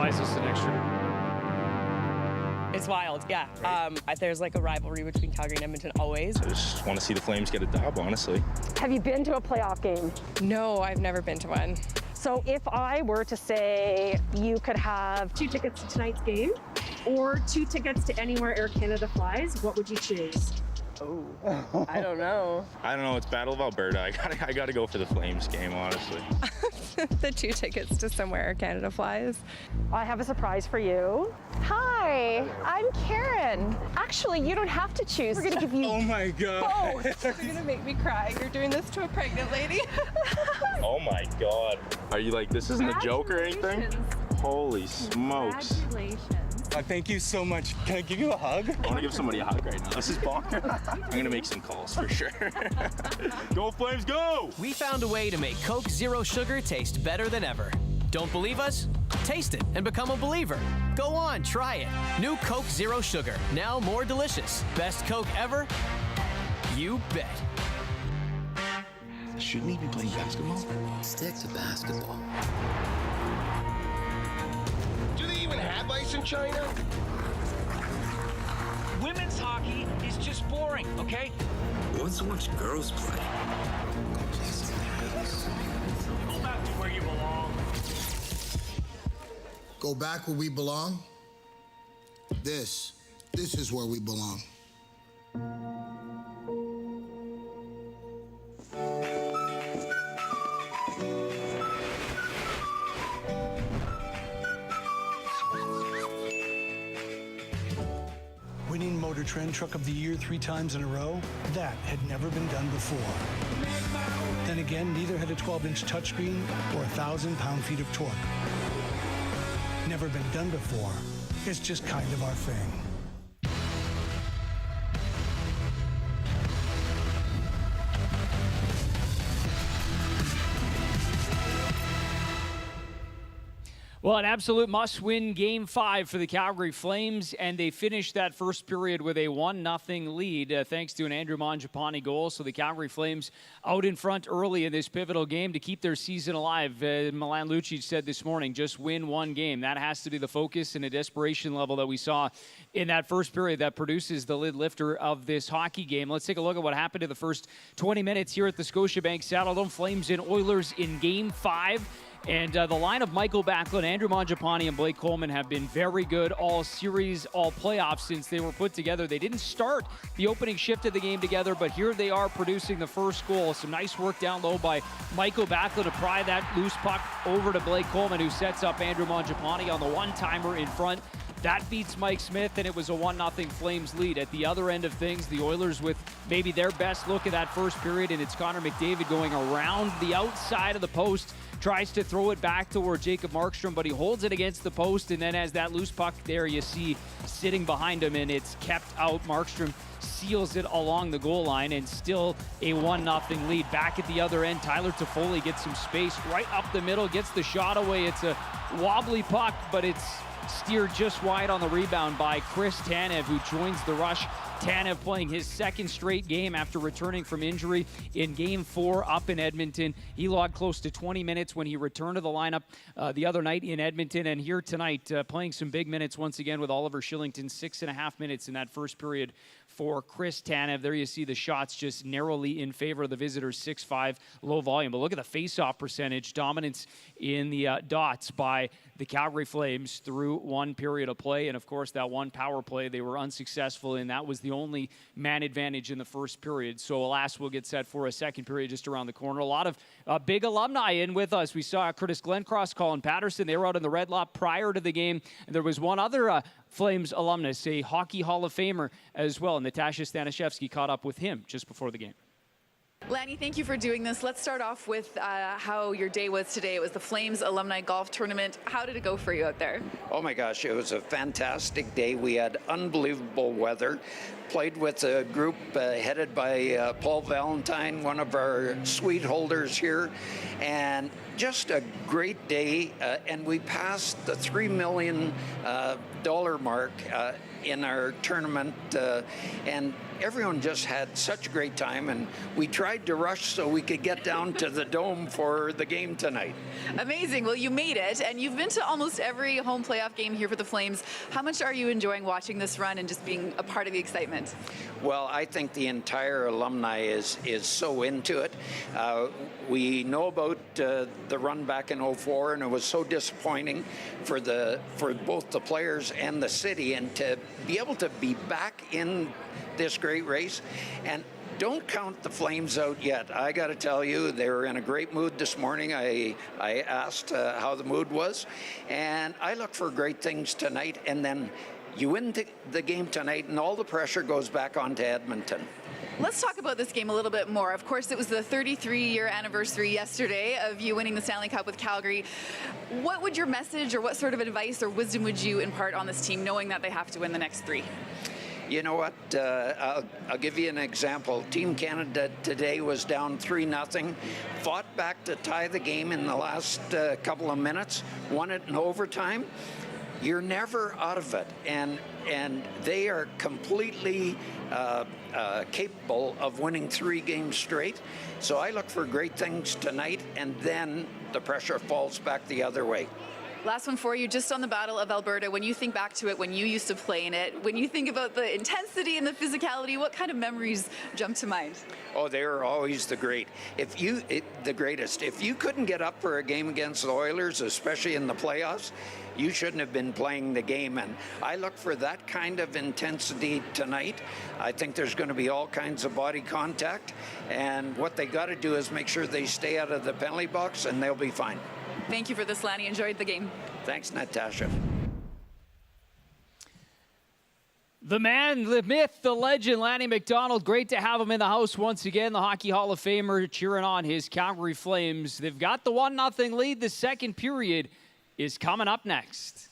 Why is this an extra? It's wild, yeah. Right. There's like a rivalry between Calgary and Edmonton always. I just want to see the Flames get a dub, honestly. Have you been to a playoff game? No, I've never been to one. So if I were to say you could have 2 tickets to tonight's game or 2 tickets to anywhere Air Canada flies, what would you choose? Oh, I don't know. I don't know. It's Battle of Alberta. I gotta go for the Flames game, honestly. The 2 tickets to somewhere Air Canada flies. I have a surprise for you. Hi, I'm Karen. Actually, you don't have to choose. We're gonna give you Oh my God. both. You're gonna make me cry. You're doing this to a pregnant lady. Oh my God. Are you like, this isn't a joke or anything? Congratulations. Holy smokes. Congratulations. Thank you so much. Can I give you a hug? I want to give somebody a hug right now. This is bonkers. I'm going to make some calls for sure. Go Flames, go! We found a way to make Coke Zero Sugar taste better than ever. Don't believe us? Taste it and become a believer. Go on, try it. New Coke Zero Sugar, now more delicious. Best Coke ever? You bet. Shouldn't he be playing basketball? Stick to basketball. Do they even have ice in China? Women's hockey is just boring, okay? Once to watch girls play. Go back to where you belong. Go back where we belong? This is where we belong. Winning Motor Trend Truck of the Year 3 times in a row, that had never been done before. Then again, neither had a 12-inch touchscreen or 1,000 pound-feet of torque. Never been done before. It's just kind of our thing. Well, an absolute must-win Game 5 for the Calgary Flames, and they finished that first period with a 1-0 lead thanks to an Andrew Mangiapane goal. So the Calgary Flames out in front early in this pivotal game to keep their season alive. Milan Lucic said this morning, just win one game. That has to be the focus and a desperation level that we saw in that first period that produces the lid lifter of this hockey game. Let's take a look at what happened in the first 20 minutes here at the Scotiabank Saddledome. Flames and Oilers in Game 5. And the line of Michael Backlund, Andrew Mangiapane, and Blake Coleman have been very good all series, all playoffs since they were put together. They didn't start the opening shift of the game together, but here they are producing the first goal. Some nice work down low by Michael Backlund to pry that loose puck over to Blake Coleman, who sets up Andrew Mangiapane on the one-timer in front. That beats Mike Smith, and it was a 1-0 Flames lead. At the other end of things, the Oilers with maybe their best look at that first period, and it's Connor McDavid going around the outside of the post, tries to throw it back toward Jacob Markstrom, but he holds it against the post, and then as that loose puck there, you see sitting behind him, and it's kept out. Markstrom seals it along the goal line, and still a 1-0 lead. Back at the other end, Tyler Toffoli gets some space right up the middle, gets the shot away. It's a wobbly puck, but it's steered just wide on the rebound by Chris Tanev, who joins the rush. Tanev playing his second straight game after returning from injury in Game 4 up in Edmonton. He logged close to 20 minutes when he returned to the lineup the other night in Edmonton, and here tonight playing some big minutes once again with Oliver Shillington. 6.5 minutes in that first period for Chris Tanev. There you see the shots just narrowly in favor of the visitors, 6-5, low volume. But look at the face-off percentage, dominance in the dots by the Calgary Flames through one period of play. And, of course, that one power play they were unsuccessful in. That was the only man advantage in the first period. So, alas, we'll get set for a second period just around the corner. A lot of big alumni in with us. We saw Curtis Glencross, Colin Patterson. They were out in the red lot prior to the game. And there was one other Flames alumnus, a Hockey Hall of Famer as well. And Natasha Stanishevsky caught up with him just before the game. Lanny, thank you for doing this. Let's start off with how your day was today. It was the Flames Alumni Golf Tournament. How did it go for you out there? Oh my gosh, it was a fantastic day. We had unbelievable weather. Played with a group headed by Paul Valentine, one of our suite holders here, and just a great day. And we passed the $3 million mark in our tournament, and everyone just had such a great time, and we tried to rush so we could get down to the Dome for the game tonight. Amazing. Well, you made it, and you've been to almost every home playoff game here for the Flames. How much are you enjoying watching this run and just being a part of the excitement? Well, I think the entire alumni is so into it. We know about the run back in '04, and it was so disappointing for both the players and the city, and to be able to be back in this great race. And don't count the Flames out yet. I got to tell you, they were in a great mood this morning. I asked how the mood was, and I look for great things tonight. And then you win the game tonight, and all the pressure goes back onto Edmonton. Let's talk about this game a little bit more. Of course, it was the 33-year anniversary yesterday of you winning the Stanley Cup with Calgary. What would your message, or what sort of advice or wisdom would you impart on this team, knowing that they have to win the next 3? You know what? I'll give you an example. Team Canada today was down 3-0, fought back to tie the game in the last couple of minutes, won it in overtime. You're never out of it, and they are completely capable of winning 3 games straight. So I look for great things tonight, and then the pressure falls back the other way. Last one for you, just on the Battle of Alberta. When you think back to it, when you used to play in it, when you think about the intensity and the physicality, what kind of memories jump to mind? Oh, they were always the greatest. If you couldn't get up for a game against the Oilers, especially in the playoffs, you shouldn't have been playing the game. And I look for that kind of intensity tonight. I think there's going to be all kinds of body contact, and what they got to do is make sure they stay out of the penalty box, and they'll be fine. Thank you for this, Lanny. Enjoyed the game. Thanks, Natasha. The man, the myth, the legend, Lanny McDonald. Great to have him in the house once again. The Hockey Hall of Famer cheering on his Calgary Flames. They've got the 1-0 lead. The second period is coming up next.